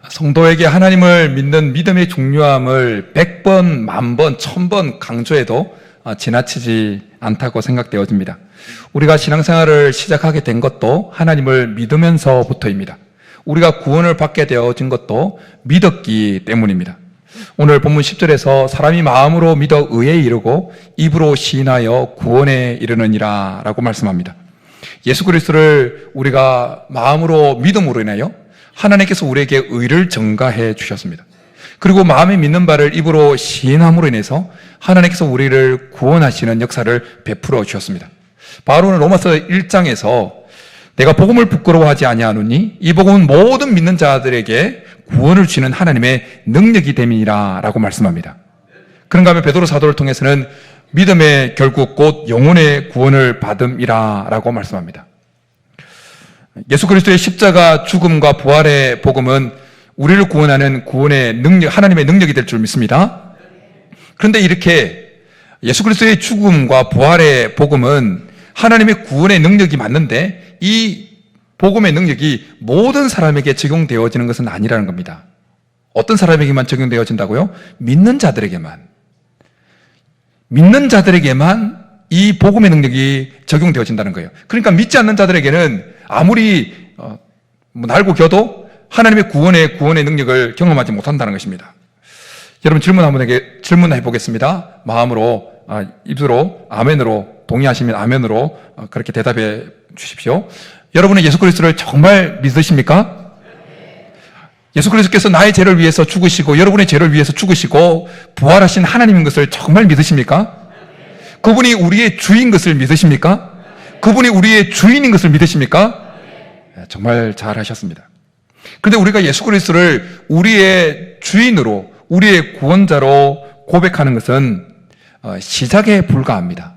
성도에게 하나님을 믿는 믿음의 중요함을 100번, 1000번, 1000번 강조해도 지나치지 않다고 생각되어집니다. 우리가 신앙생활을 시작하게 된 것도 하나님을 믿으면서부터입니다. 우리가 구원을 받게 되어진 것도 믿었기 때문입니다. 오늘 본문 10절에서 사람이 마음으로 믿어 의에 이르고 입으로 시인하여 구원에 이르느니라 라고 말씀합니다. 예수 그리스도를 우리가 마음으로 믿음으로 인하여 하나님께서 우리에게 의를 증가해 주셨습니다. 그리고 마음에 믿는 바를 입으로 시인함으로 인해서 하나님께서 우리를 구원하시는 역사를 베풀어 주셨습니다. 바로는 로마서 1장에서 내가 복음을 부끄러워하지 아니하노니 이 복음은 모든 믿는 자들에게 구원을 주시는 하나님의 능력이 됨이니라 라고 말씀합니다. 그런가 하면 베드로 사도를 통해서는 믿음의 결국 곧 영혼의 구원을 받음이라 라고 말씀합니다. 예수 그리스도의 십자가 죽음과 부활의 복음은 우리를 구원하는 구원의 능력, 하나님의 능력이 될 줄 믿습니다. 그런데 이렇게 예수 그리스도의 죽음과 부활의 복음은 하나님의 구원의 능력이 맞는데 이 복음의 능력이 모든 사람에게 적용되어지는 것은 아니라는 겁니다. 어떤 사람에게만 적용되어진다고요? 믿는 자들에게만 이 복음의 능력이 적용되어진다는 거예요. 그러니까 믿지 않는 자들에게는 아무리 날고 겨도 하나님의 구원의 능력을 경험하지 못한다는 것입니다. 여러분 질문해 보겠습니다. 마음으로, 입으로, 아멘으로 동의하시면 아멘으로 그렇게 대답해 주십시오. 여러분은 예수 그리스도를 정말 믿으십니까? 예수 그리스도께서 나의 죄를 위해서 죽으시고 여러분의 죄를 위해서 죽으시고 부활하신 하나님인 것을 정말 믿으십니까? 그분이 우리의 주인 것을 믿으십니까? 그분이 우리의 주인인 것을 믿으십니까? 정말 잘 하셨습니다. 그런데 우리가 예수 그리스도를 우리의 주인으로, 우리의 구원자로 고백하는 것은 시작에 불과합니다.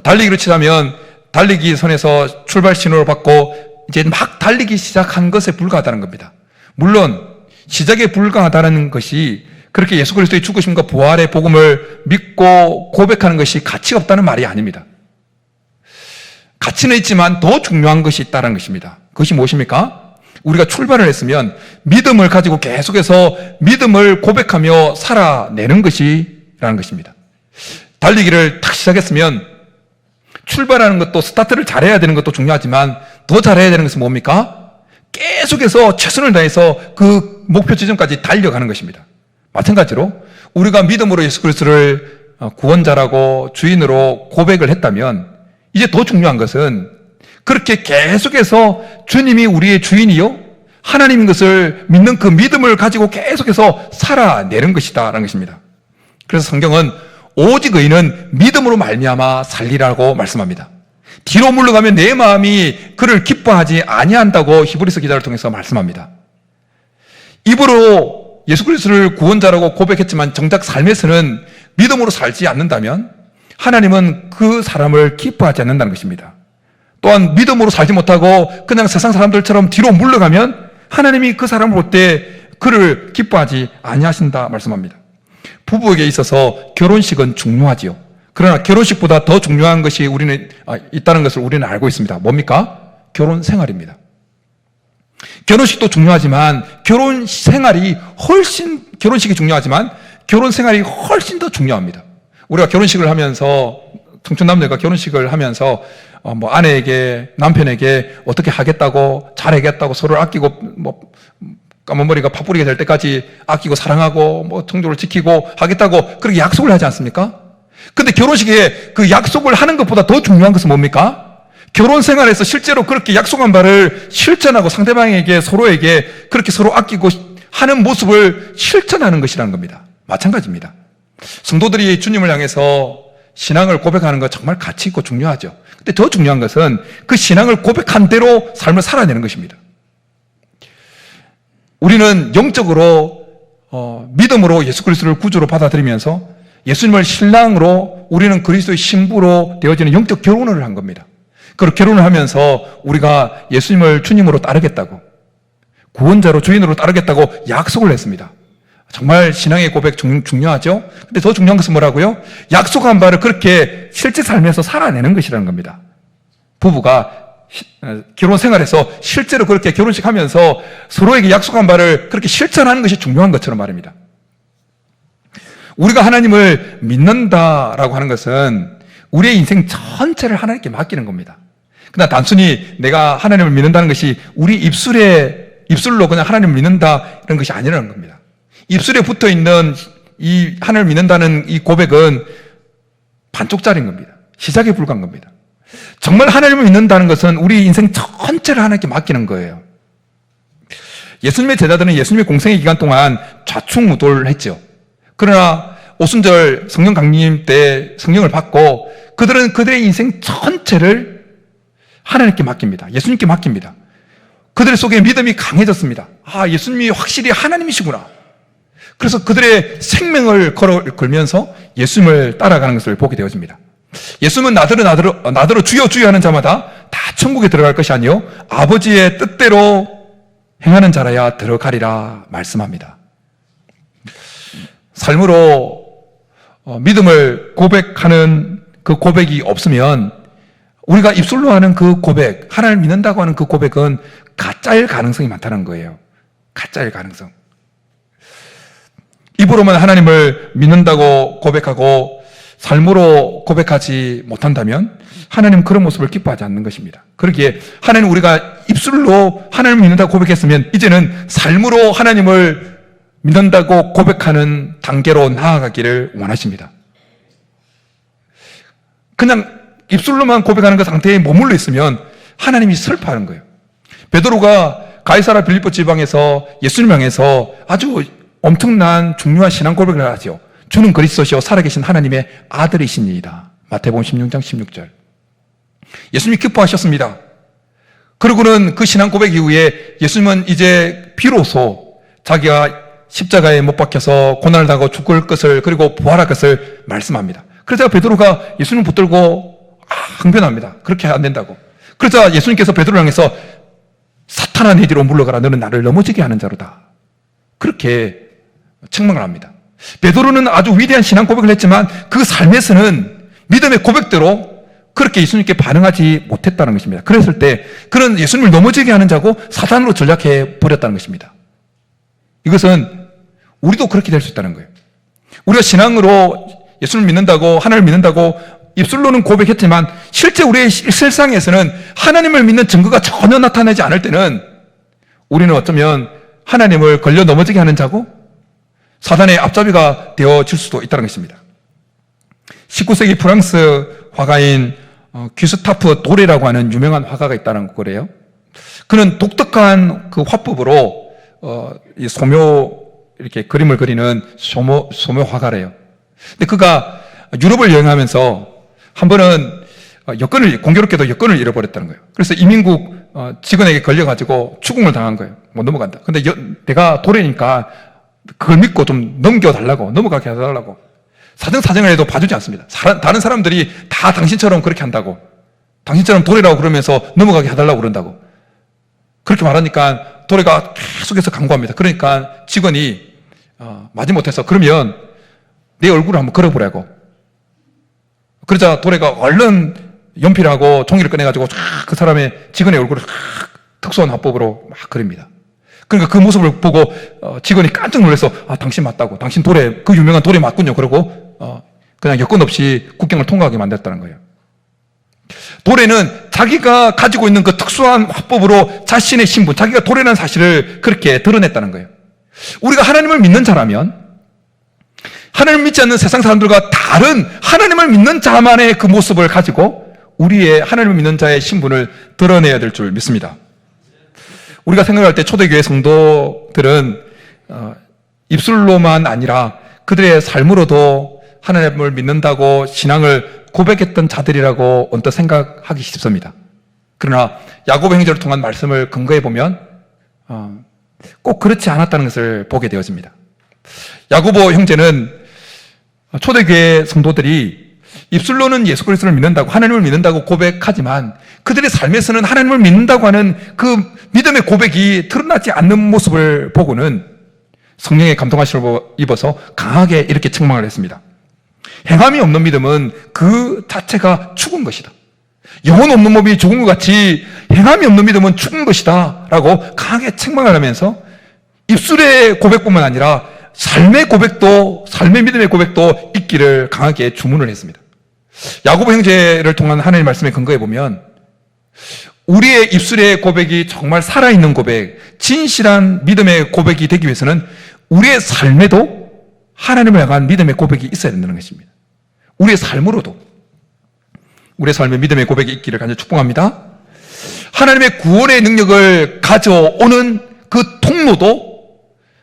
달리기로 치자면 달리기 선에서 출발 신호를 받고 이제 막 달리기 시작한 것에 불과하다는 겁니다. 물론 시작에 불과하다는 것이 그렇게 예수 그리스도의 죽으심과 부활의 복음을 믿고 고백하는 것이 가치가 없다는 말이 아닙니다. 가치는 있지만 더 중요한 것이 있다는 것입니다. 그것이 무엇입니까? 우리가 출발을 했으면 믿음을 가지고 계속해서 믿음을 고백하며 살아내는 것이라는 것입니다. 달리기를 탁 시작했으면 출발하는 것도 스타트를 잘해야 되는 것도 중요하지만 더 잘해야 되는 것은 뭡니까? 계속해서 최선을 다해서 그 목표 지점까지 달려가는 것입니다. 마찬가지로 우리가 믿음으로 예수 그리스도를 구원자라고 주인으로 고백을 했다면 이제 더 중요한 것은 그렇게 계속해서 주님이 우리의 주인이요 하나님인 것을 믿는 그 믿음을 가지고 계속해서 살아내는 것이다라는 것입니다. 그래서 성경은 오직 의인은 믿음으로 말미암아 살리라고 말씀합니다. 뒤로 물러가면 내 마음이 그를 기뻐하지 아니한다고 히브리서 기자를 통해서 말씀합니다. 입으로 예수 그리스도를 구원자라고 고백했지만 정작 삶에서는 믿음으로 살지 않는다면 하나님은 그 사람을 기뻐하지 않는다는 것입니다. 또한 믿음으로 살지 못하고 그냥 세상 사람들처럼 뒤로 물러가면 하나님이 그 사람을 볼 때 그를 기뻐하지 아니하신다 말씀합니다. 부부에게 있어서 결혼식은 중요하지요. 그러나 결혼식보다 더 중요한 것이 있다는 것을 우리는 알고 있습니다. 뭡니까? 결혼 생활입니다. 결혼식도 중요하지만 결혼식이 중요하지만 결혼 생활이 훨씬 더 중요합니다. 우리가 결혼식을 하면서 청춘 남녀가 결혼식을 하면서 아내에게 남편에게 어떻게 하겠다고 잘하겠다고 서로를 아끼고 까만 머리가 파뿌리게 될 때까지 아끼고 사랑하고 청조를 지키고 하겠다고 그렇게 약속을 하지 않습니까? 근데 결혼식에 그 약속을 하는 것보다 더 중요한 것은 뭡니까? 결혼 생활에서 실제로 그렇게 약속한 바를 실천하고 상대방에게 서로에게 그렇게 서로 아끼고 하는 모습을 실천하는 것이라는 겁니다. 마찬가지입니다. 성도들이 주님을 향해서 신앙을 고백하는 것 정말 가치 있고 중요하죠. 근데 더 중요한 것은 그 신앙을 고백한 대로 삶을 살아내는 것입니다. 우리는 영적으로 믿음으로 예수 그리스도를 구주로 받아들이면서 예수님을 신랑으로 우리는 그리스도의 신부로 되어지는 영적 결혼을 한 겁니다. 그리고 결혼을 하면서 우리가 예수님을 주님으로 따르겠다고 구원자로 주인으로 따르겠다고 약속을 했습니다. 정말 신앙의 고백 중요하죠? 근데 더 중요한 것은 뭐라고요? 약속한 바를 그렇게 실제 삶에서 살아내는 것이라는 겁니다. 부부가 결혼 생활에서 실제로 그렇게 결혼식 하면서 서로에게 약속한 바를 그렇게 실천하는 것이 중요한 것처럼 말입니다. 우리가 하나님을 믿는다라고 하는 것은 우리의 인생 전체를 하나님께 맡기는 겁니다. 그러나 단순히 내가 하나님을 믿는다는 것이 우리 입술로 그냥 하나님을 믿는다 이런 것이 아니라는 겁니다. 입술에 붙어 있는 이 하나님을 믿는다는 이 고백은 반쪽짜리인 겁니다. 시작에 불과한 겁니다. 정말 하나님을 믿는다는 것은 우리 인생 전체를 하나님께 맡기는 거예요. 예수님의 제자들은 예수님의 공생의 기간 동안 좌충우돌을 했죠. 그러나 오순절 성령 강림 때 성령을 받고 그들은 그들의 인생 전체를 하나님께 맡깁니다. 예수님께 맡깁니다. 그들 속에 믿음이 강해졌습니다. 아, 예수님이 확실히 하나님이시구나. 그래서 그들의 생명을 걸면서 예수님을 따라가는 것을 보게 되어집니다. 예수님은 나더러 주여 주여 하는 자마다 다 천국에 들어갈 것이 아니요 아버지의 뜻대로 행하는 자라야 들어가리라 말씀합니다. 삶으로 믿음을 고백하는 그 고백이 없으면 우리가 입술로 하는 그 고백, 하나님을 믿는다고 하는 그 고백은 가짜일 가능성이 많다는 거예요. 가짜일 가능성. 입으로만 하나님을 믿는다고 고백하고 삶으로 고백하지 못한다면 하나님은 그런 모습을 기뻐하지 않는 것입니다. 그러기에 하나님 우리가 입술로 하나님을 믿는다고 고백했으면 이제는 삶으로 하나님을 믿는다고 고백하는 단계로 나아가기를 원하십니다. 그냥 입술로만 고백하는 그 상태에 머물러 있으면 하나님이 슬퍼하는 거예요. 베드로가 가이사라 빌립보 지방에서 예수님 향해서 아주 엄청난 중요한 신앙 고백을 하죠. 주는 그리스도시요 살아계신 하나님의 아들이시니이다. 마태복음 16장 16절. 예수님이 기뻐하셨습니다. 그러고는 그 신앙 고백 이후에 예수님은 이제 비로소 자기가 십자가에 못 박혀서 고난을 당하고 죽을 것을 그리고 부활할 것을 말씀합니다. 그러자 베드로가 예수님을 붙들고 항변합니다. 그렇게 안 된다고. 그러자 예수님께서 베드로를 향해서 사탄아 내 뒤로 물러가라. 너는 나를 넘어지게 하는 자로다. 그렇게 책망을 합니다. 베드로는 아주 위대한 신앙 고백을 했지만 그 삶에서는 믿음의 고백대로 그렇게 예수님께 반응하지 못했다는 것입니다. 그랬을 때 그는 예수님을 넘어지게 하는 자고 사탄으로 전락해 버렸다는 것입니다. 이것은 우리도 그렇게 될 수 있다는 거예요. 우리가 신앙으로 예수님을 믿는다고 하나님을 믿는다고 입술로는 고백했지만 실제 우리의 실상에서는 하나님을 믿는 증거가 전혀 나타나지 않을 때는 우리는 어쩌면 하나님을 걸려 넘어지게 하는 자고 사단의 앞잡이가 되어질 수도 있다는 것입니다. 19세기 프랑스 화가인 귀스타프 도레라고 하는 유명한 화가가 있다는 거래요. 그는 독특한 그 화법으로 이 소묘 이렇게 그림을 그리는 소묘 화가래요. 근데 그가 유럽을 여행하면서 한 번은 공교롭게도 여권을 잃어버렸다는 거예요. 그래서 이민국 직원에게 걸려가지고 추궁을 당한 거예요. 못 넘어간다. 근데 내가 도래니까 그걸 믿고 좀 넘어가게 해달라고. 사정사정을 해도 봐주지 않습니다. 다른 사람들이 다 당신처럼 그렇게 한다고. 당신처럼 도래라고 그러면서 넘어가게 해달라고 그런다고. 그렇게 말하니까 도래가 계속해서 강구합니다. 그러니까 직원이 마지못해서 그러면 내 얼굴을 한번 걸어보라고. 그러자 도래가 얼른 연필하고 종이를 꺼내가지고 그 사람의 직원의 얼굴을 특수한 화법으로 막 그립니다. 그러니까 그 모습을 보고 직원이 깜짝 놀라서 당신 맞다고. 당신 도래, 그 유명한 도래 맞군요. 그러고 그냥 여건 없이 국경을 통과하게 만들었다는 거예요. 도래는 자기가 가지고 있는 그 특수한 화법으로 자신의 신분, 자기가 도래라는 사실을 그렇게 드러냈다는 거예요. 우리가 하나님을 믿는 자라면 하나님을 믿지 않는 세상 사람들과 다른 하나님을 믿는 자만의 그 모습을 가지고 우리의 하나님을 믿는 자의 신분을 드러내야 될 줄 믿습니다. 우리가 생각할 때 초대교회 성도들은 입술로만 아니라 그들의 삶으로도 하나님을 믿는다고 신앙을 고백했던 자들이라고 언뜻 생각하기 쉽습니다. 그러나 야고보 형제를 통한 말씀을 근거해 보면 꼭 그렇지 않았다는 것을 보게 되어집니다. 야고보 형제는 초대교회 성도들이 입술로는 예수 그리스도를 믿는다고 하나님을 믿는다고 고백하지만 그들의 삶에서는 하나님을 믿는다고 하는 그 믿음의 고백이 드러나지 않는 모습을 보고는 성령의 감동하심을 입어서 강하게 이렇게 책망을 했습니다. 행함이 없는 믿음은 그 자체가 죽은 것이다. 영혼 없는 몸이 죽은 것 같이 행함이 없는 믿음은 죽은 것이다 라고 강하게 책망을 하면서 입술의 고백뿐만 아니라 삶의 고백도, 삶의 믿음의 고백도 있기를 강하게 주문을 했습니다. 야고보 형제를 통한 하나님의 말씀에 근거해 보면 우리의 입술의 고백이 정말 살아있는 고백, 진실한 믿음의 고백이 되기 위해서는 우리의 삶에도 하나님을 향한 믿음의 고백이 있어야 된다는 것입니다. 우리의 삶으로도 우리의 삶에 믿음의 고백이 있기를 간절히 축복합니다. 하나님의 구원의 능력을 가져오는 그 통로도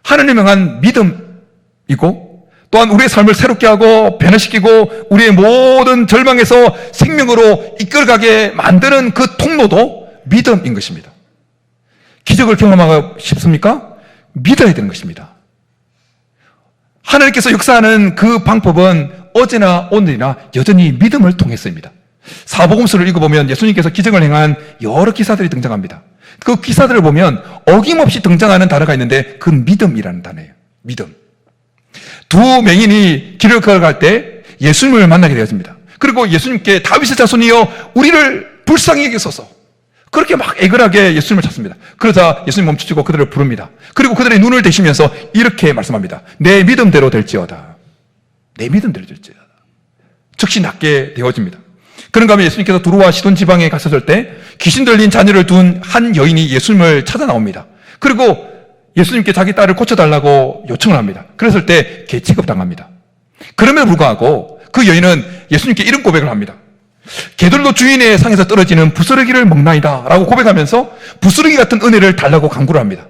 하나님을 향한 믿음이고, 또한 우리의 삶을 새롭게 하고 변화시키고 우리의 모든 절망에서 생명으로 이끌어가게 만드는 그 통로도 믿음인 것입니다. 기적을 경험하고 싶습니까? 믿어야 되는 것입니다. 하나님께서 역사하는 그 방법은 어제나 오늘이나 여전히 믿음을 통해서입니다. 사복음서를 읽어보면 예수님께서 기적을 행한 여러 기사들이 등장합니다. 그 기사들을 보면 어김없이 등장하는 단어가 있는데 그건 믿음이라는 단어예요. 믿음. 두 맹인이 길을 걸어갈 때 예수님을 만나게 되었습니다. 그리고 예수님께 다윗의 자손이여 우리를 불쌍히 여기소서, 그렇게 막 애걸하게 예수님을 찾습니다. 그러자 예수님 멈추시고 그들을 부릅니다. 그리고 그들의 눈을 대시면서 이렇게 말씀합니다. 내 믿음대로 될지어다. 내 믿음대로 될지어다. 즉시 낫게 되어집니다. 그런가 하면 예수님께서 두로와 시돈 지방에 가셨을 때 귀신 들린 자녀를 둔 한 여인이 예수님을 찾아 나옵니다. 그리고 예수님께 자기 딸을 고쳐달라고 요청을 합니다. 그랬을 때 개취급당합니다. 그럼에도 불구하고 그 여인은 예수님께 이런 고백을 합니다. 개들도 주인의 상에서 떨어지는 부스러기를 먹나이다 라고 고백하면서 부스러기 같은 은혜를 달라고 간구를 합니다.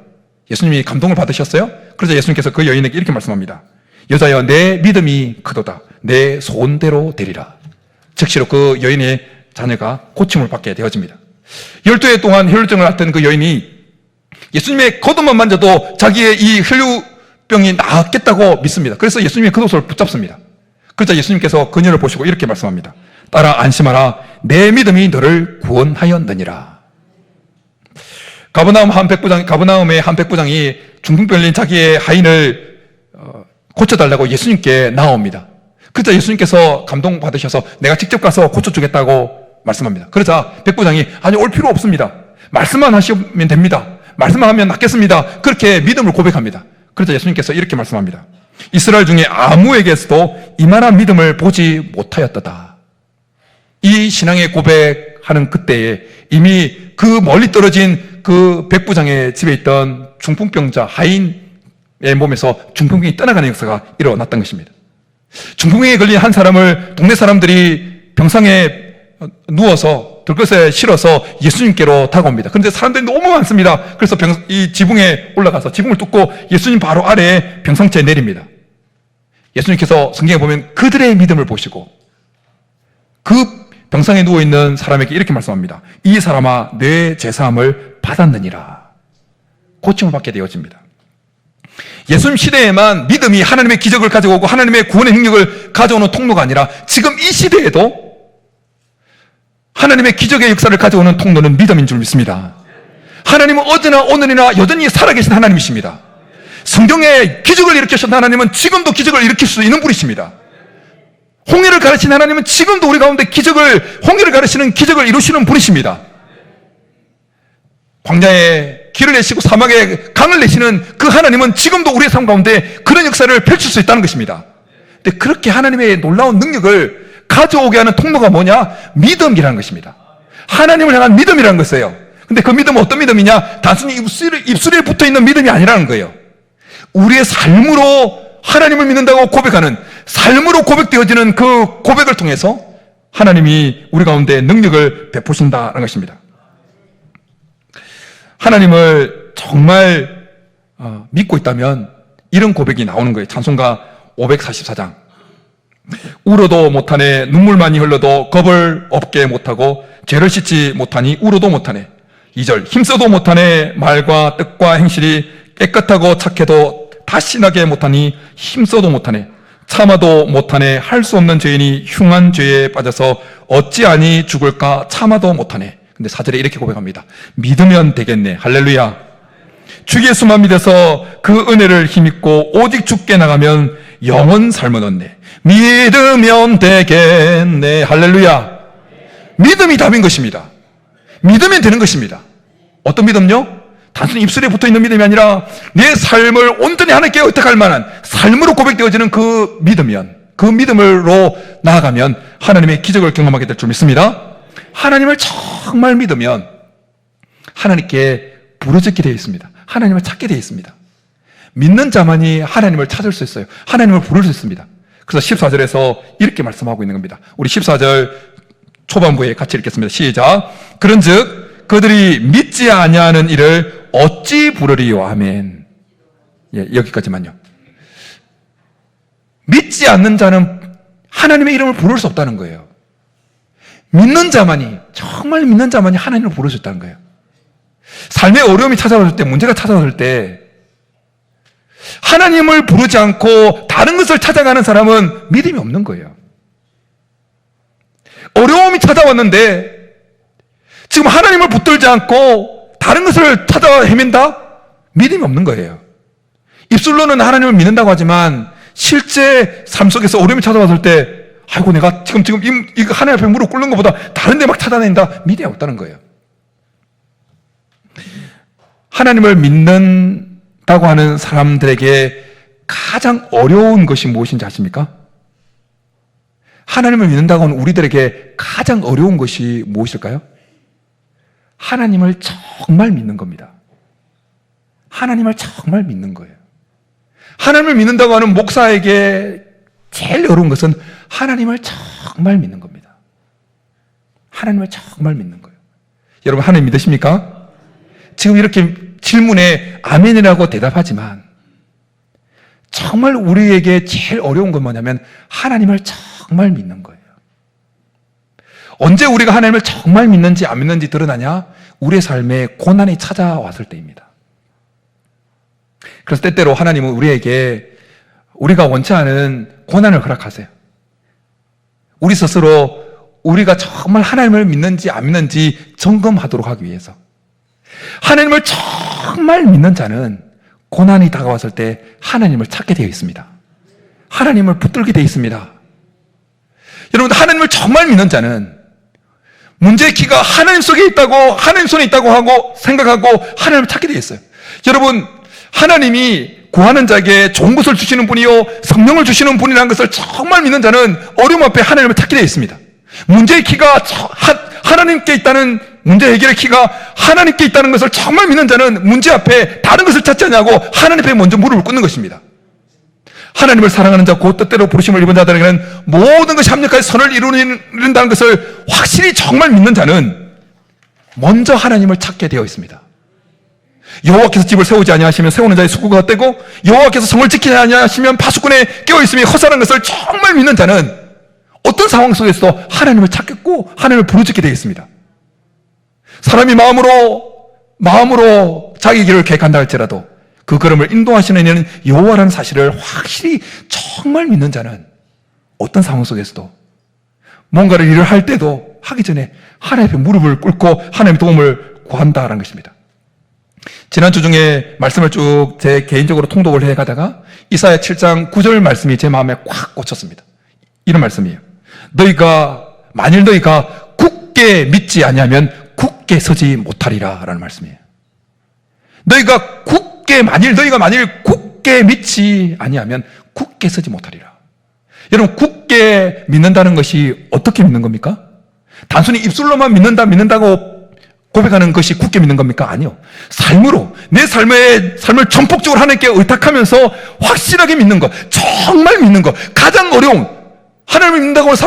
예수님이 감동을 받으셨어요? 그러자 예수님께서 그 여인에게 이렇게 말씀합니다. 여자여 내 믿음이 크도다. 내 소원대로 되리라. 즉시로 그 여인의 자녀가 고침을 받게 되어집니다. 12해 동안 혈루증을 앓던 그 여인이 예수님의 겉옷만 만져도 자기의 이 혈루병이 낫겠다고 믿습니다. 그래서 예수님의 겉옷을 붙잡습니다. 그러자 예수님께서 그녀를 보시고 이렇게 말씀합니다. 따라 안심하라. 내 믿음이 너를 구원하였느니라. 가버나움의 한 백부장이 중풍병 걸린 자기의 하인을 고쳐달라고 예수님께 나옵니다. 그러자 예수님께서 감동받으셔서 내가 직접 가서 고쳐주겠다고 말씀합니다. 그러자 백부장이 아니 올 필요 없습니다. 말씀만 하시면 됩니다. 말씀만 하면 낫겠습니다. 그렇게 믿음을 고백합니다. 그러자 예수님께서 이렇게 말씀합니다. 이스라엘 중에 아무에게서도 이만한 믿음을 보지 못하였다. 이 신앙의 고백하는 그때에 이미 그 멀리 떨어진 그 백부장의 집에 있던 중풍병자 하인의 몸에서 중풍병이 떠나가는 역사가 일어났던 것입니다. 중풍병에 걸린 한 사람을 동네 사람들이 병상에 누워서 들것에 실어서 예수님께로 다가옵니다. 그런데 사람들이 너무 많습니다. 그래서 이 지붕에 올라가서 지붕을 뚫고 예수님 바로 아래에 병상체에 내립니다. 예수님께서 성경에 보면 그들의 믿음을 보시고 그 병상에 누워있는 사람에게 이렇게 말씀합니다. 이 사람아 내 죄사함을 받았느니라. 고침을 받게 되어집니다. 예수님 시대에만 믿음이 하나님의 기적을 가져오고 하나님의 구원의 능력을 가져오는 통로가 아니라 지금 이 시대에도 하나님의 기적의 역사를 가져오는 통로는 믿음인 줄 믿습니다. 하나님은 어제나 오늘이나 여전히 살아계신 하나님이십니다. 성경에 기적을 일으키신 하나님은 지금도 기적을 일으킬 수 있는 분이십니다. 홍해를 가르친 하나님은 지금도 우리 가운데 홍해를 가르치는 기적을 이루시는 분이십니다. 광야에 길을 내시고 사막에 강을 내시는 그 하나님은 지금도 우리의 삶 가운데 그런 역사를 펼칠 수 있다는 것입니다. 근데 그렇게 하나님의 놀라운 능력을 가져오게 하는 통로가 뭐냐? 믿음이라는 것입니다. 하나님을 향한 믿음이라는 것이에요. 근데 그 믿음은 어떤 믿음이냐? 단순히 입술에 붙어있는 믿음이 아니라는 거예요. 우리의 삶으로 하나님을 믿는다고 고백하는, 삶으로 고백되어지는 그 고백을 통해서 하나님이 우리 가운데 능력을 베푸신다는 것입니다. 하나님을 정말 믿고 있다면 이런 고백이 나오는 거예요. 찬송가 544장. 울어도 못하네, 눈물만이 흘러도 겁을 없게 못하고 죄를 씻지 못하니 울어도 못하네. 2절 힘써도 못하네, 말과 뜻과 행실이 깨끗하고 착해도 다시 나게 못하니 힘써도 못하네. 참아도 못하네, 할 수 없는 죄인이 흉한 죄에 빠져서 어찌하니 죽을까 참아도 못하네. 근데 4절에 이렇게 고백합니다. 믿으면 되겠네. 할렐루야. 주 예수만 믿어서 그 은혜를 힘입고 오직 주께 나가면 영원 삶을 얻네. 믿으면 되겠네. 할렐루야. 믿음이 답인 것입니다. 믿으면 되는 것입니다. 어떤 믿음요? 단순히 입술에 붙어있는 믿음이 아니라 내 삶을 온전히 하나님께 의탁할 만한 삶으로 고백되어지는 그 믿으면, 그 믿음으로 나아가면 하나님의 기적을 경험하게 될 줄 믿습니다. 하나님을 정말 믿으면 하나님께 부르짖게 되어 있습니다. 하나님을 찾게 되어 있습니다. 믿는 자만이 하나님을 찾을 수 있어요. 하나님을 부를 수 있습니다. 그래서 14절에서 이렇게 말씀하고 있는 겁니다. 우리 14절 초반부에 같이 읽겠습니다. 시작. 그런즉 그들이 믿지 아니하는 이를 어찌 부르리요. 아멘. 예, 여기까지만요. 믿지 않는 자는 하나님의 이름을 부를 수 없다는 거예요. 믿는 자만이, 정말 믿는 자만이 하나님을 부를 수 있다는 거예요. 삶의 어려움이 찾아왔을 때, 문제가 찾아왔을 때 하나님을 부르지 않고 다른 것을 찾아가는 사람은 믿음이 없는 거예요. 어려움이 찾아왔는데 지금 하나님을 붙들지 않고 다른 것을 찾아 헤맨다? 믿음이 없는 거예요. 입술로는 하나님을 믿는다고 하지만 실제 삶 속에서 어려움이 찾아왔을 때 아이고 내가 지금 이거 하나님 앞에 무릎 꿇는 것보다 다른 데 막 찾아낸다? 믿음이 없다는 거예요. 하나님을 믿는다고 하는 사람들에게 가장 어려운 것이 무엇인지 아십니까? 하나님을 믿는다고 하는 우리들에게 가장 어려운 것이 무엇일까요? 하나님을 정말 믿는 겁니다. 하나님을 정말 믿는 거예요. 하나님을 믿는다고 하는 목사에게 제일 어려운 것은 하나님을 정말 믿는 겁니다. 하나님을 정말 믿는 거예요. 여러분 하나님 믿으십니까? 지금 이렇게 질문에 아멘이라고 대답하지만 정말 우리에게 제일 어려운 건 뭐냐면 하나님을 정말 믿는 거예요. 언제 우리가 하나님을 정말 믿는지 안 믿는지 드러나냐? 우리의 삶에 고난이 찾아왔을 때입니다. 그래서 때때로 하나님은 우리에게 우리가 원치 않은 고난을 허락하세요. 우리 스스로 우리가 정말 하나님을 믿는지 안 믿는지 점검하도록 하기 위해서. 하나님을 정말 믿는 자는 고난이 다가왔을 때 하나님을 찾게 되어 있습니다. 하나님을 붙들게 되어 있습니다. 여러분, 하나님을 정말 믿는 자는 문제의 키가 하나님 속에 있다고, 하나님 손에 있다고 하고 생각하고 하나님을 찾게 되어 있어요. 여러분, 하나님이 구하는 자에게 좋은 것을 주시는 분이요 성령을 주시는 분이라는 것을 정말 믿는 자는 어려움 앞에 하나님을 찾게 되어 있습니다. 문제의 키가 하나님께 있다는, 문제 해결의 키가 하나님께 있다는 것을 정말 믿는 자는 문제 앞에 다른 것을 찾지 않냐고 하나님 앞에 먼저 무릎을 꿇는 것입니다. 하나님을 사랑하는 자, 곧 뜻대로 부르심을 입은 자들에게는 모든 것이 합력하여 선을 이룬다는 것을 확실히 정말 믿는 자는 먼저 하나님을 찾게 되어 있습니다. 여호와께서 집을 세우지 아니하시면 세우는 자의 수고가 헛되고 여호와께서 성을 지키지 아니하시면 파수꾼의 깨어있음이 헛사는 것을 정말 믿는 자는 어떤 상황 속에서도 하나님을 찾겠고 하나님을 부르짖게 되겠습니다. 사람이 마음으로 자기 길을 계획한다 할지라도 그 걸음을 인도하시는 이는 여호와라는 사실을 확실히 정말 믿는 자는 어떤 상황 속에서도 뭔가를 일을 할 때도 하기 전에 하나님 앞에 무릎을 꿇고 하나님의 도움을 구한다라는 것입니다. 지난주 중에 말씀을 쭉 제 개인적으로 통독을 해가다가 이사야 7장 9절 말씀이 제 마음에 꽉 꽂혔습니다. 이런 말씀이에요. 만일 너희가 굳게 믿지 아니하면 굳게 서지 못하리라 라는 말씀이에요. 만일 굳게 믿지 아니하면 굳게 서지 못하리라. 여러분, 굳게 믿는다는 것이 어떻게 믿는 겁니까? 단순히 입술로만 믿는다고 고백하는 것이 굳게 믿는 겁니까? 아니요. 삶으로, 내 삶을 전폭적으로 하나님께 의탁하면서 확실하게 믿는 것, 정말 믿는 것, 가장 어려운, 하나님을 믿는다고 하는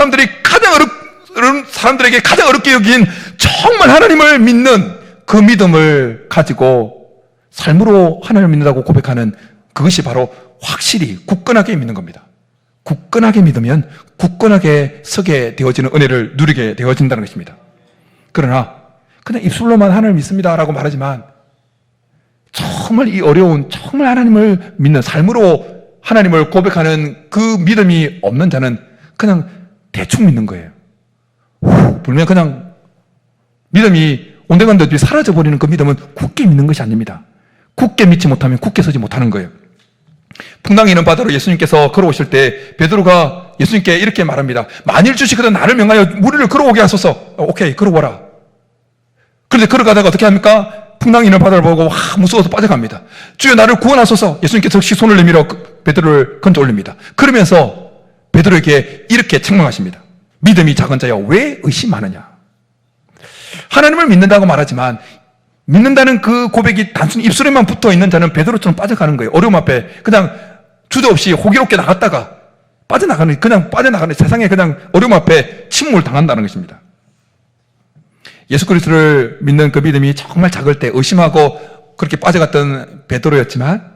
사람들에게 가장 어렵게 여긴 정말 하나님을 믿는 그 믿음을 가지고 삶으로 하나님을 믿는다고 고백하는 그것이 바로 확실히 굳건하게 믿는 겁니다. 굳건하게 믿으면 굳건하게 서게 되어지는 은혜를 누리게 되어진다는 것입니다. 그러나 그냥 입술로만 하나님을 믿습니다라고 말하지만 정말 이 어려운, 정말 하나님을 믿는 삶으로 하나님을 고백하는 그 믿음이 없는 자는 그냥 대충 믿는 거예요. 불면 그냥 믿음이 온데간데 사라져버리는 그 믿음은 굳게 믿는 것이 아닙니다. 굳게 믿지 못하면 굳게 서지 못하는 거예요. 풍랑이 있는 바다로 예수님께서 걸어오실 때 베드로가 예수님께 이렇게 말합니다. 만일 주시거든 나를 명하여 무리를 걸어오게 하소서. 오케이, 걸어오라. 그런데 걸어가다가 어떻게 합니까? 풍랑이 있는 바다를 보고 무서워서 빠져갑니다. 주여 나를 구원하소서. 예수님께서 즉시 손을 내밀어 베드로를 건져 올립니다. 그러면서 베드로에게 이렇게 책망하십니다. 믿음이 작은 자여 왜 의심하느냐? 하나님을 믿는다고 말하지만 믿는다는 그 고백이 단순히 입술에만 붙어 있는 자는 베드로처럼 빠져가는 거예요. 어려움 앞에 그냥 주저없이 호기롭게 나갔다가 그냥 빠져나가는 세상에 그냥 어려움 앞에 침몰 당한다는 것입니다. 예수 그리스도를 믿는 그 믿음이 정말 작을 때 의심하고 그렇게 빠져갔던 베드로였지만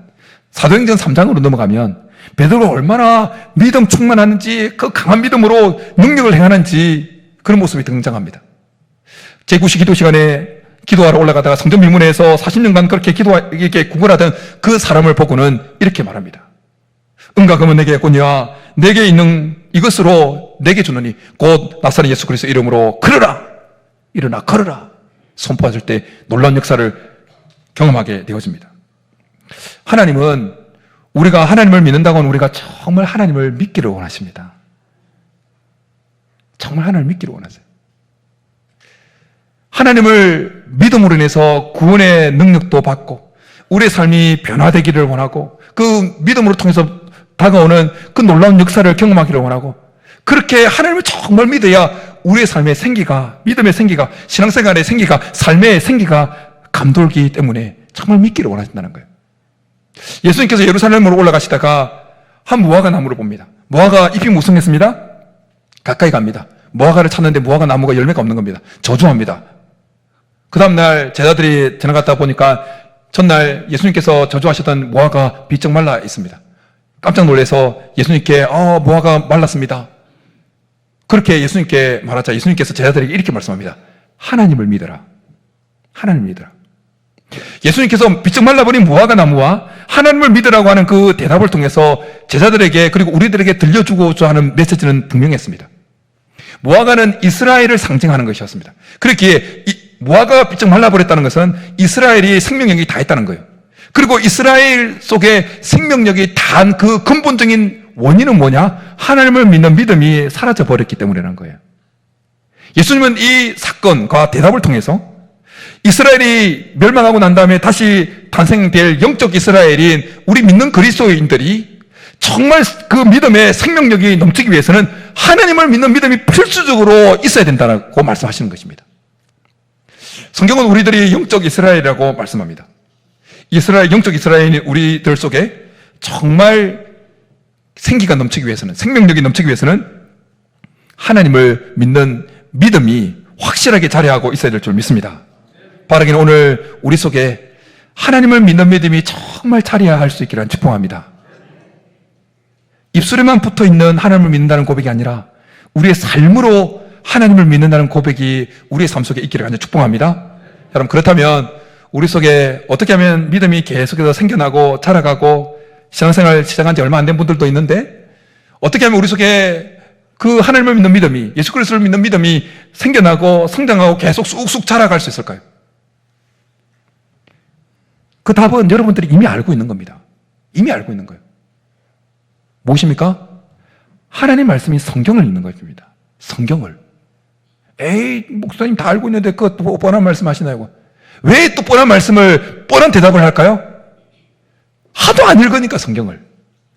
사도행전 3장으로 넘어가면 베드로가 얼마나 믿음 충만하는지 그 강한 믿음으로 능력을 행하는지 그런 모습이 등장합니다. 제9시 기도 시간에 기도하러 올라가다가 성전 밀문에서 40년간 그렇게 이렇게 구걸하던 그 사람을 보고는 이렇게 말합니다. 은과 금은 내게 있거니와 내게 있는 이것으로 내게 주노니 곧 나사렛 예수 그리스도 이름으로 걸으라 일어나 걸으라 선포하실 때 놀라운 역사를 경험하게 되어집니다. 하나님은 우리가 하나님을 믿는다고 하면 우리가 정말 하나님을 믿기를 원하십니다. 정말 하나님을 믿기를 원하세요. 하나님을 믿음으로 인해서 구원의 능력도 받고 우리의 삶이 변화되기를 원하고 그 믿음으로 통해서 다가오는 그 놀라운 역사를 경험하기를 원하고 그렇게 하나님을 정말 믿어야 우리의 삶의 생기가 믿음의 생기가 신앙생활의 생기가 삶의 생기가 감돌기 때문에 정말 믿기를 원하신다는 거예요. 예수님께서 예루살렘으로 올라가시다가 한 무화과 나무를 봅니다. 무화과 잎이 무성했습니다. 가까이 갑니다. 무화과를 찾는데 무화과 나무가 열매가 없는 겁니다. 저주합니다. 그 다음날 제자들이 지나갔다 보니까 전날 예수님께서 저주하셨던 무화과가 비쩍 말라 있습니다. 깜짝 놀라서 예수님께 무화과가 말랐습니다. 그렇게 예수님께 말하자 예수님께서 제자들에게 이렇게 말씀합니다. 하나님을 믿어라. 하나님을 믿어라. 예수님께서 비쩍 말라버린 무화과 나무와 하나님을 믿으라고 하는 그 대답을 통해서 제자들에게 그리고 우리들에게 들려주고자 하는 메시지는 분명했습니다. 무화과는 이스라엘을 상징하는 것이었습니다. 그렇기에 무화과가 비쩍 말라버렸다는 것은 이스라엘이 생명력이 다했다는 거예요. 그리고 이스라엘 속에 생명력이 다한 그 근본적인 원인은 뭐냐? 하나님을 믿는 믿음이 사라져버렸기 때문이라는 거예요. 예수님은 이 사건과 대답을 통해서 이스라엘이 멸망하고 난 다음에 다시 탄생될 영적 이스라엘인 우리 믿는 그리스도인들이 정말 그 믿음의 생명력이 넘치기 위해서는 하나님을 믿는 믿음이 필수적으로 있어야 된다고 말씀하시는 것입니다. 성경은 우리들이 영적 이스라엘이라고 말씀합니다. 영적 이스라엘인 우리들 속에 정말 생기가 넘치기 위해서는, 생명력이 넘치기 위해서는 하나님을 믿는 믿음이 확실하게 자리하고 있어야 될 줄 믿습니다. 바라기는 오늘 우리 속에 하나님을 믿는 믿음이 정말 자리할 수 있기를 축복합니다. 입술에만 붙어 있는 하나님을 믿는다는 고백이 아니라 우리의 삶으로 하나님을 믿는다는 고백이 우리의 삶 속에 있기를 간절히 축복합니다. 여러분, 그렇다면 우리 속에 어떻게 하면 믿음이 계속해서 생겨나고 자라가고 신앙생활 시작한 지 얼마 안 된 분들도 있는데 어떻게 하면 우리 속에 그 하나님을 믿는 믿음이, 예수 그리스도를 믿는 믿음이 생겨나고 성장하고 계속 쑥쑥 자라갈 수 있을까요? 그 답은 여러분들이 이미 알고 있는 겁니다. 이미 알고 있는 거예요. 무엇입니까? 하나님 말씀이 성경을 읽는 것입니다. 성경을. 에이, 목사님 다 알고 있는데 그 뻔한 말씀 하시나요? 왜 또 뻔한 말씀을, 뻔한 대답을 할까요? 하도 안 읽으니까 성경을.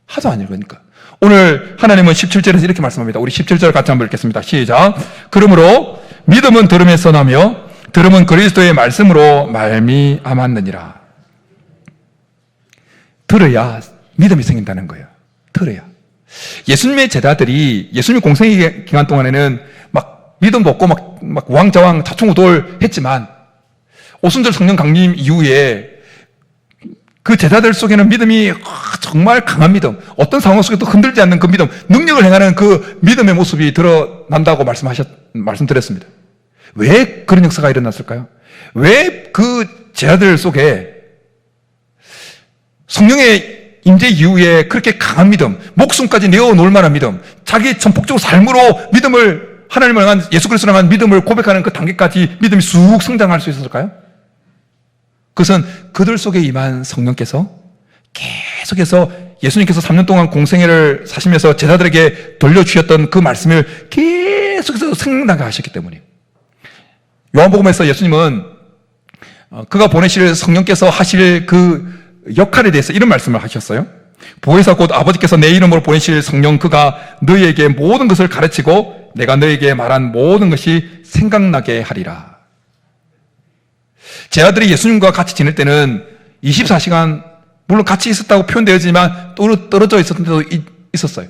하도 안 읽으니까. 오늘 하나님은 17절에서 이렇게 말씀합니다. 우리 17절 같이 한번 읽겠습니다. 시작. 그러므로 믿음은 들음에서 나며 들음은 그리스도의 말씀으로 말미암았느니라. 들어야 믿음이 생긴다는 거예요. 들어야. 예수님의 제자들이 예수님 공생의 기간 동안에는 막 믿음도 없고 막 왕자왕 자충우돌 했지만 오순절 성령 강림 이후에 그 제자들 속에는 믿음이 정말 강한 믿음, 어떤 상황 속에도 흔들지 않는 그 믿음, 능력을 행하는 그 믿음의 모습이 드러난다고 말씀드렸습니다. 왜 그런 역사가 일어났을까요? 왜 그 제자들 속에 성령의 임재 이후에 그렇게 강한 믿음, 목숨까지 내어놓을 만한 믿음, 자기 전폭적으로 삶으로 믿음을, 하나님을 향한, 예수 그리스도를 향한 믿음을 고백하는 그 단계까지 믿음이 쑥 성장할 수 있었을까요? 그것은 그들 속에 임한 성령께서 계속해서 예수님께서 3년 동안 공생애를 사시면서 제자들에게 돌려주셨던 그 말씀을 계속해서 생각나게 하셨기 때문이에요. 요한복음에서 예수님은 그가 보내실 성령께서 하실 그 역할에 대해서 이런 말씀을 하셨어요. 보혜사 곧 아버지께서 내 이름으로 보내실 성령 그가 너희에게 모든 것을 가르치고 내가 너희에게 말한 모든 것이 생각나게 하리라. 제자들이 예수님과 같이 지낼 때는 24시간 물론 같이 있었다고 표현되어지만 떨어져 있었던 데도 있었어요.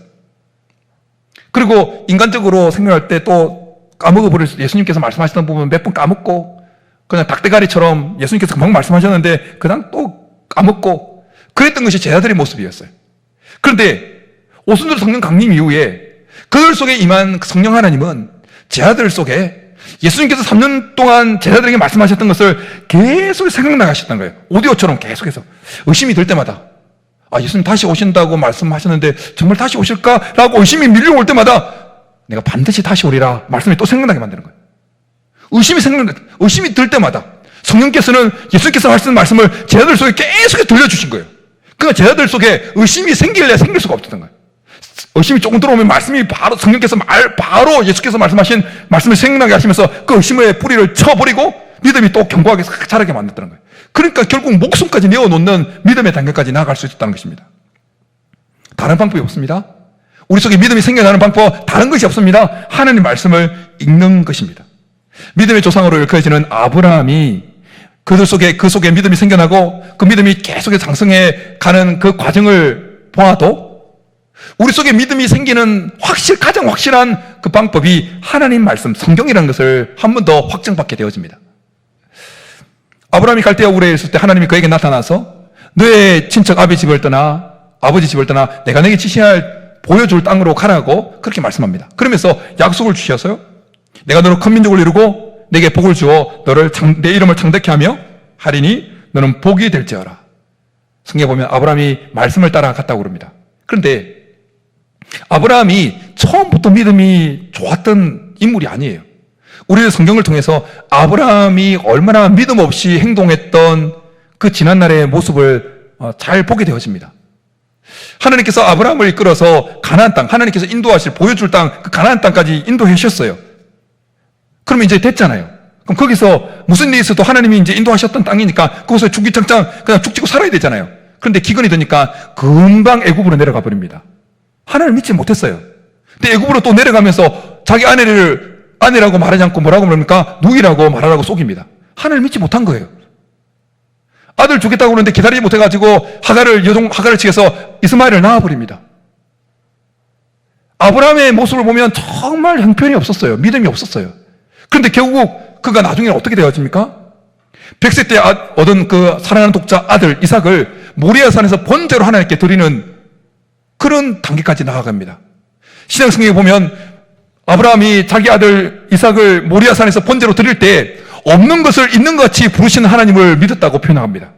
그리고 인간적으로 생각할 때 또 까먹어버릴 수, 예수님께서 말씀하시던 부분 몇 번 까먹고 그냥 닭대가리처럼 예수님께서 금방 말씀하셨는데 그냥 또 까먹고 그랬던 것이 제자들의 모습이었어요. 그런데 오순절 성령 강림 이후에 그들 속에 임한 성령 하나님은 제자들 속에 예수님께서 3년 동안 제자들에게 말씀하셨던 것을 계속 생각나게 하셨던 거예요. 오디오처럼 계속해서 의심이 들 때마다 예수님 다시 오신다고 말씀하셨는데 정말 다시 오실까라고 의심이 밀려올 때마다 내가 반드시 다시 오리라 말씀이 또 생각나게 만드는 거예요. 의심이 들 때마다 성령께서는 예수님께서 하시는 말씀을 제자들 속에 계속 들려주신 거예요. 그러니까 제자들 속에 의심이 생길래 생길 수가 없었던 거예요. 의심이 조금 들어오면 말씀이 바로 성령께서 바로 예수께서 말씀하신 말씀을 생각나게 하시면서 그 의심의 뿌리를 쳐버리고 믿음이 또 견고하게 자라게 만들었다는 거예요. 그러니까 결국 목숨까지 내어놓는 믿음의 단계까지 나아갈 수 있었다는 것입니다. 다른 방법이 없습니다. 우리 속에 믿음이 생겨나는 방법 다른 것이 없습니다. 하나님 말씀을 읽는 것입니다. 믿음의 조상으로 일컬어지는 아브라함이 그 속에 믿음이 생겨나고 그 믿음이 계속해서 상승해 가는 그 과정을 보아도 우리 속에 믿음이 생기는 가장 확실한 그 방법이 하나님 말씀, 성경이라는 것을 한 번 더 확정받게 되어집니다. 아브라함이 갈대아 우르에 있을 때 하나님이 그에게 나타나서 너의 친척 아버지 집을 떠나 내가 너에게 보여줄 땅으로 가라고 그렇게 말씀합니다. 그러면서 약속을 주셔서요. 내가 너로 큰 민족을 이루고 내게 복을 주어 내 이름을 창대케 하며 하리니 너는 복이 될지어라. 성경에 보면 아브라함이 말씀을 따라갔다고 그럽니다. 그런데 아브라함이 처음부터 믿음이 좋았던 인물이 아니에요. 우리는 성경을 통해서 아브라함이 얼마나 믿음 없이 행동했던 그 지난날의 모습을 잘 보게 되어집니다. 하나님께서 아브라함을 이끌어서 가나안 땅, 하나님께서 인도하실 보여줄 땅, 그 가나안 땅까지 인도해 주셨어요. 그러면 이제 됐잖아요. 그럼 거기서 무슨 일이 있어도 하나님이 이제 인도하셨던 땅이니까 그곳에 죽기창창 그냥 죽지고 살아야 되잖아요. 그런데 기근이 드니까 금방 애굽으로 내려가 버립니다. 하나님을 믿지 못했어요. 근데 애굽으로 또 내려가면서 자기 아내라고 말하지 않고 뭐라고 그럽니까? 누이라고 말하라고 속입니다. 하나님을 믿지 못한 거예요. 아들 주겠다고 그러는데 기다리지 못해가지고 하갈을 치해서 이스마엘을 낳아버립니다. 아브라함의 모습을 보면 정말 형편이 없었어요. 믿음이 없었어요. 그런데 결국 그가 나중에 어떻게 되어집니까? 100세 때 얻은 그 사랑하는 독자 아들 이삭을 모리아산에서 번제로 하나님께 드리는 그런 단계까지 나아갑니다. 신약성경에 보면 아브라함이 자기 아들 이삭을 모리아산에서 번제로 드릴 때 없는 것을 있는 것 같이 부르시는 하나님을 믿었다고 표현합니다.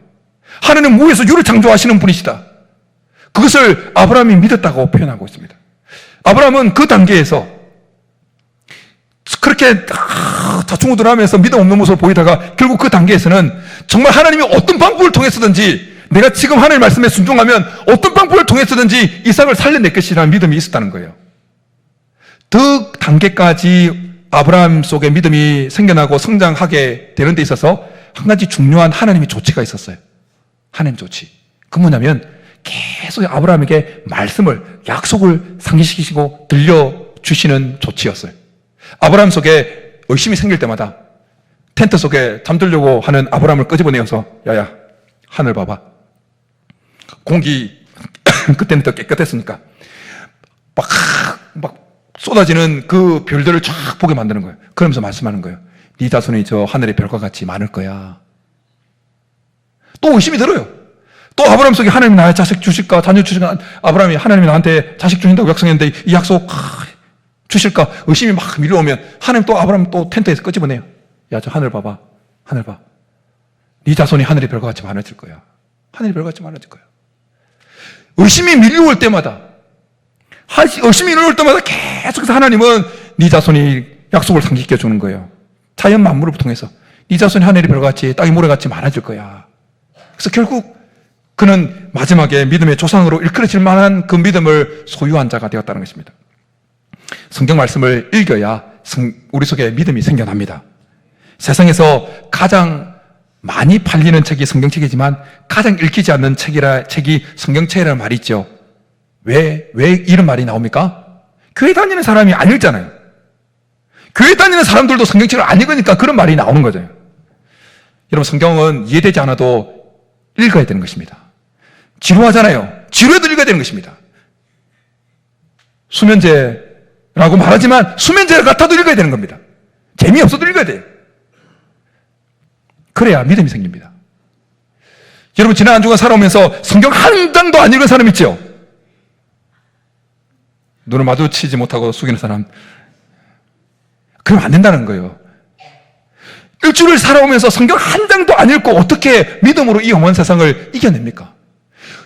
하나님은 무에서 유를 창조하시는 분이시다. 그것을 아브라함이 믿었다고 표현하고 있습니다. 아브라함은 그 단계에서 그렇게 좌충우돌하면서 믿음 없는 모습을 보이다가 결국 그 단계에서는 정말 하나님이 어떤 방법을 통해서든지 내가 지금 하나님의 말씀에 순종하면 어떤 방법을 통해서든지 이삭을 살려낼 것이라는 믿음이 있었다는 거예요. 그 단계까지 아브라함 속에 믿음이 생겨나고 성장하게 되는 데 있어서 한 가지 중요한 하나님의 조치가 있었어요. 하나님 조치. 그 뭐냐면 계속 아브라함에게 말씀을, 약속을 상기시키시고 들려주시는 조치였어요. 아브라함 속에 의심이 생길 때마다 텐트 속에 잠들려고 하는 아브라함을 끄집어내어서 야야 하늘 봐봐. 공기 그때는 더 깨끗했으니까 막 쏟아지는 그 별들을 쫙 보게 만드는 거예요. 그러면서 말씀하는 거예요. 네 자손이 저 하늘의 별과 같이 많을 거야. 또 의심이 들어요. 또 아브라함 속에 하나님이 나의 자식 주실까 자녀 주실까. 아브라함이 하나님이 나한테 자식 주신다고 약속했는데 이 약속 주실까 의심이 막 밀려오면 하나님 또 아브라함 또 텐트에서 끄집어내요. 야 저 하늘 봐봐. 하늘 봐. 네 자손이 하늘의 별과 같이 많아질 거야. 하늘의 별과 같이 많아질 거야. 의심이 밀려올 때마다 계속해서 하나님은 네 자손이 약속을 상기시켜 주는 거예요. 자연 만물을 통해서 네 자손이 하늘의 별과 같이 땅의 모래같이 많아질 거야. 그래서 결국 그는 마지막에 믿음의 조상으로 일컬어질 만한 그 믿음을 소유한 자가 되었다는 것입니다. 성경 말씀을 읽어야 우리 속에 믿음이 생겨납니다. 세상에서 가장 많이 팔리는 책이 성경책이지만 가장 읽히지 않는 책이 성경책이라는 말이 있죠. 왜 이런 말이 나옵니까? 교회 다니는 사람이 안 읽잖아요. 교회 다니는 사람들도 성경책을 안 읽으니까 그런 말이 나오는 거죠. 여러분, 성경은 이해되지 않아도 읽어야 되는 것입니다. 지루하잖아요. 지루해도 읽어야 되는 것입니다. 수면제라고 말하지만 수면제 같아도 읽어야 되는 겁니다. 재미없어도 읽어야 돼요. 그래야 믿음이 생깁니다. 여러분, 지난 한 주간 살아오면서 성경 한 장도 안 읽은 사람 있죠? 눈을 마주치지 못하고 숙이는 사람. 그러면 안 된다는 거예요. 일주일을 살아오면서 성경 한 장도 안 읽고 어떻게 믿음으로 이 험한 세상을 이겨냅니까?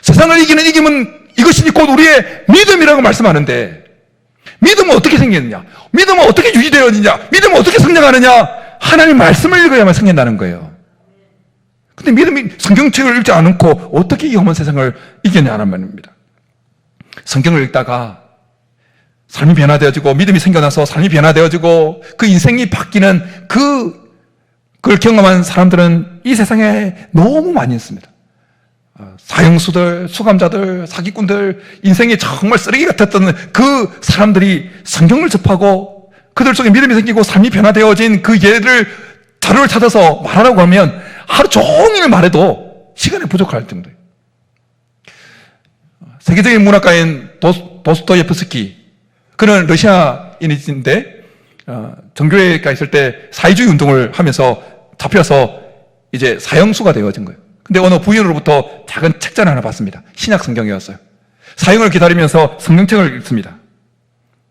세상을 이기는 이김은 이것이니 곧 우리의 믿음이라고 말씀하는데, 믿음은 어떻게 생기느냐? 믿음은 어떻게 유지되어지냐? 믿음은 어떻게 성장하느냐? 하나님 말씀을 읽어야만 생긴다는 거예요. 근데 믿음이 성경책을 읽지 않고 어떻게 이 험한 세상을 이겨내냐는 말입니다. 성경을 읽다가 삶이 변화되어지고 믿음이 생겨나서 삶이 변화되어지고 그 인생이 바뀌는 그걸 경험한 사람들은 이 세상에 너무 많이 있습니다. 사형수들, 수감자들, 사기꾼들, 인생이 정말 쓰레기 같았던 그 사람들이 성경을 접하고 그들 속에 믿음이 생기고 삶이 변화되어진 그 예를 자료를 찾아서 말하라고 하면 하루 종일 말해도 시간이 부족할 정도예요. 세계적인 문학가인 도스토예프스키, 그는 러시아인인데 정교회가 있을 때 사회주의 운동을 하면서 잡혀서 이제 사형수가 되어진 거예요. 근데 어느 부인으로부터 작은 책자를 하나 받습니다. 신약 성경이었어요. 사형을 기다리면서 성경책을 읽습니다.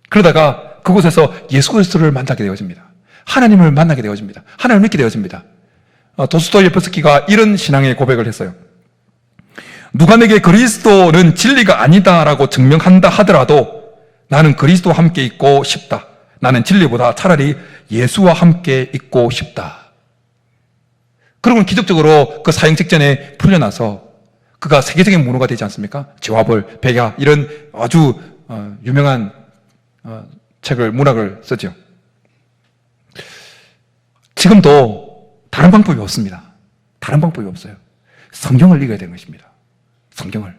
그러다가 그곳에서 예수 그리스도를 만나게 되어집니다. 하나님을 만나게 되어집니다. 하나님을 믿게 되어집니다. 도스토예프스키가 이런 신앙의 고백을 했어요. 누가 내게 그리스도는 진리가 아니다라고 증명한다 하더라도 나는 그리스도와 함께 있고 싶다. 나는 진리보다 차라리 예수와 함께 있고 싶다. 그러면 기적적으로 그 사형 직전에 풀려나서 그가 세계적인 문호가 되지 않습니까? 제와벌, 백야 이런 아주 유명한 문학을 쓰죠. 지금도 다른 방법이 없습니다. 다른 방법이 없어요. 성경을 읽어야 되는 것입니다. 성경을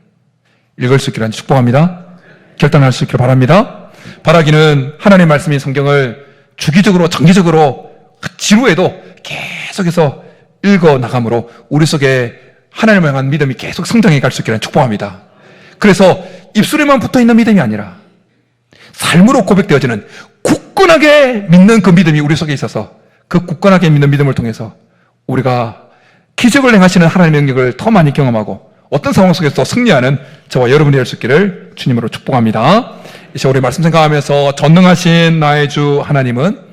읽을 수 있기를 축복합니다. 결단할 수 있기를 바랍니다. 바라기는 하나님의 말씀인 성경을 주기적으로 정기적으로 지루해도 계속해서 읽어 나감으로 우리 속에 하나님을 향한 믿음이 계속 성장해 갈 수 있기를 축복합니다. 그래서 입술에만 붙어있는 믿음이 아니라 삶으로 고백되어지는 굳건하게 믿는 그 믿음이 우리 속에 있어서 그 굳건하게 믿는 믿음을 통해서 우리가 기적을 행하시는 하나님의 능력을 더 많이 경험하고 어떤 상황 속에서 승리하는 저와 여러분이 될 수 있기를 주님으로 축복합니다. 이제 우리 말씀 생각하면서 전능하신 나의 주 하나님은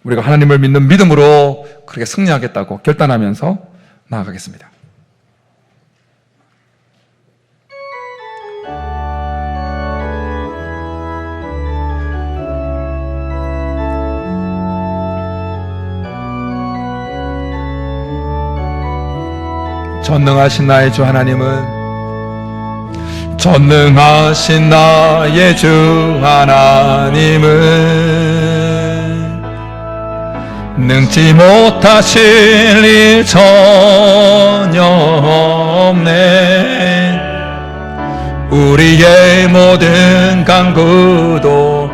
우리가 하나님을 믿는 믿음으로 그렇게 승리하겠다고 결단하면서 나아가겠습니다. 전능하신 나의 주 하나님은 전능하신 나의 주 하나님은 능지 못하실 일 전혀 없네. 우리의 모든 간구도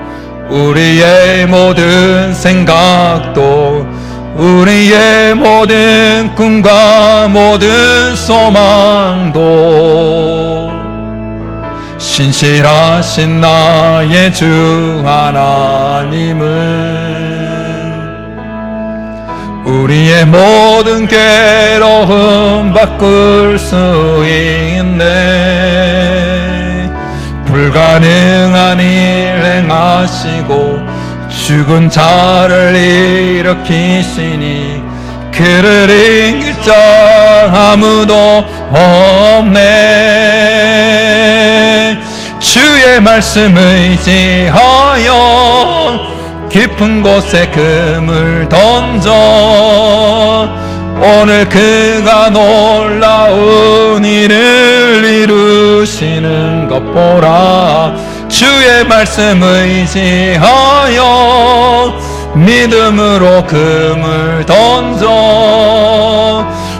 우리의 모든 생각도 우리의 모든 꿈과 모든 소망도 신실하신 나의 주 하나님은 우리의 모든 괴로움 바꿀 수 있네. 불가능한 일 행하시고 죽은 자를 일으키시니 그를 이길 자 아무도 없네. 주의 말씀 의지하여 깊은 곳에 금을 던져 오늘 그가 놀라운 일을 이루시는 것 보라. 주의 말씀 의지하여 믿음으로 금을 던져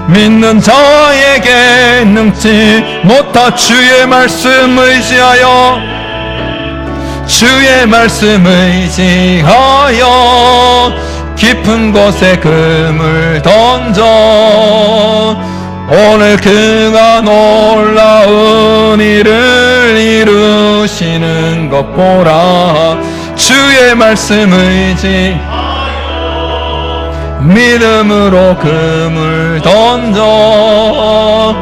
믿는 자에게 능치 못하. 주의 말씀 의지하여 주의 말씀 의지하여 깊은 곳에 금을 던져 오늘 그가 놀라운 일을 이루시는 것 보라. 주의 말씀 의지하여 믿음으로 금을 던져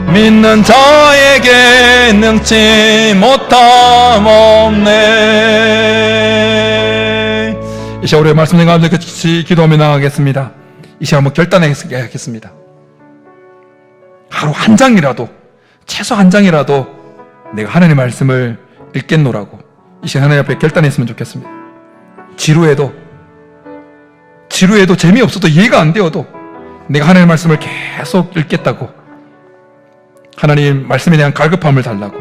믿는 자에게 능치 못함 없네. 이 시간 우리의 말씀 가운데 같이 기도하며 나가겠습니다. 이 시간 한번 결단하겠습니다. 하루 한 장이라도, 최소 한 장이라도 내가 하나님의 말씀을 읽겠노라고 이 시간 하나님 앞에 결단했으면 좋겠습니다. 지루해도 재미없어도 이해가 안 되어도 내가 하나님의 말씀을 계속 읽겠다고, 하나님 말씀에 대한 갈급함을 달라고,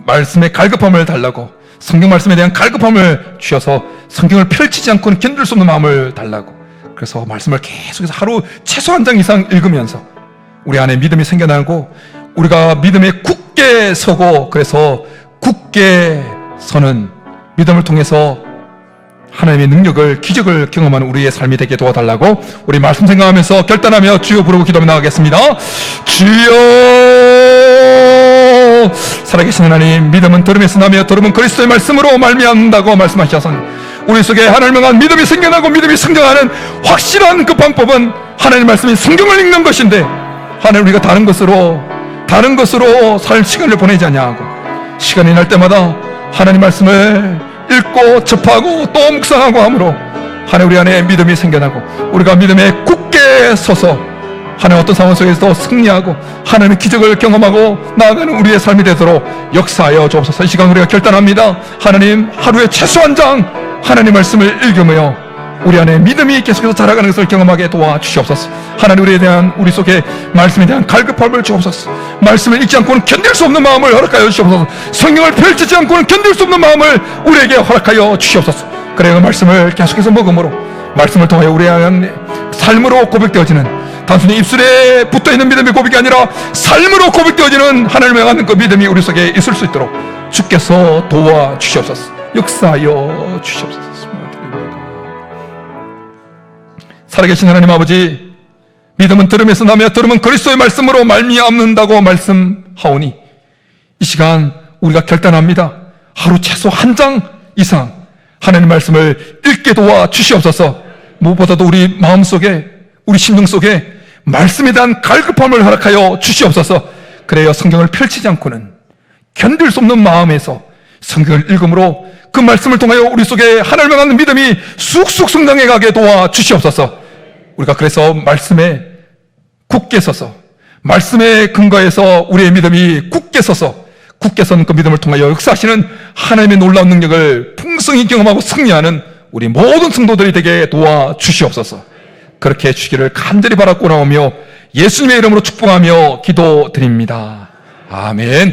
말씀의 갈급함을 달라고, 성경 말씀에 대한 갈급함을 주셔서 성경을 펼치지 않고는 견딜 수 없는 마음을 달라고, 그래서 말씀을 계속해서 하루 최소 한 장 이상 읽으면서 우리 안에 믿음이 생겨나고 우리가 믿음에 굳게 서고, 그래서 굳게 서는 믿음을 통해서 하나님의 능력을, 기적을 경험하는 우리의 삶이 되게 도와달라고 우리 말씀 생각하면서 결단하며 주여 부르고 기도하며 나가겠습니다. 주여, 살아계신 하나님, 믿음은 들음에서 나며 들음은 그리스도의 말씀으로 말미암는다고 말씀하셔서 우리 속에 하나님을 향한 믿음이 생겨나고 믿음이 성장하는 확실한 그 방법은 하나님 말씀인 성경을 읽는 것인데, 하나님 우리가 다른 것으로 살 시간을 보내지 않냐고, 시간이 날 때마다 하나님 말씀을 읽고 접하고 또 묵상하고 함으로 하나님 우리 안에 믿음이 생겨나고 우리가 믿음에 굳게 서서 하나님 어떤 상황 속에서도 승리하고 하나님의 기적을 경험하고 나아가는 우리의 삶이 되도록 역사하여 주옵소서. 이 시간 우리가 결단합니다. 하나님, 하루에 최소 한 장 하나님 말씀을 읽으며 우리 안에 믿음이 계속해서 자라가는 것을 경험하게 도와주시옵소서. 하나님 우리 속에 말씀에 대한 갈급함을 주옵소서. 말씀을 읽지 않고는 견딜 수 없는 마음을 허락하여 주시옵소서. 성경을 펼치지 않고는 견딜 수 없는 마음을 우리에게 허락하여 주시옵소서. 그래야 말씀을 계속해서 먹음으로, 말씀을 통하여 우리의 삶으로 고백되어지는, 단순히 입술에 붙어있는 믿음의 고백이 아니라 삶으로 고백되어지는 하나님을 향한 그 믿음이 우리 속에 있을 수 있도록 주께서 도와주시옵소서. 역사하여 주시옵소서. 살아계신 하나님 아버지, 믿음은 들음에서 나며 들음은 그리스도의 말씀으로 말미암는다고 말씀하오니 이 시간 우리가 결단합니다. 하루 최소 한 장 이상 하나님 말씀을 읽게 도와 주시옵소서. 무엇보다도 우리 마음속에, 우리 심령 속에 말씀에 대한 갈급함을 허락하여 주시옵소서. 그래야 성경을 펼치지 않고는 견딜 수 없는 마음에서 성경을 읽음으로 그 말씀을 통하여 우리 속에 하나님을 향한 믿음이 쑥쑥 성장해 가게 도와 주시옵소서. 우리가 그래서 말씀에 굳게 서서, 말씀에 근거해서 우리의 믿음이 굳게 서서, 굳게 선 그 믿음을 통하여 역사하시는 하나님의 놀라운 능력을 풍성히 경험하고 승리하는 우리 모든 성도들이 되게 도와 주시옵소서. 그렇게 해주시기를 간절히 바라고 나오며 예수님의 이름으로 축복하며 기도드립니다. 아멘.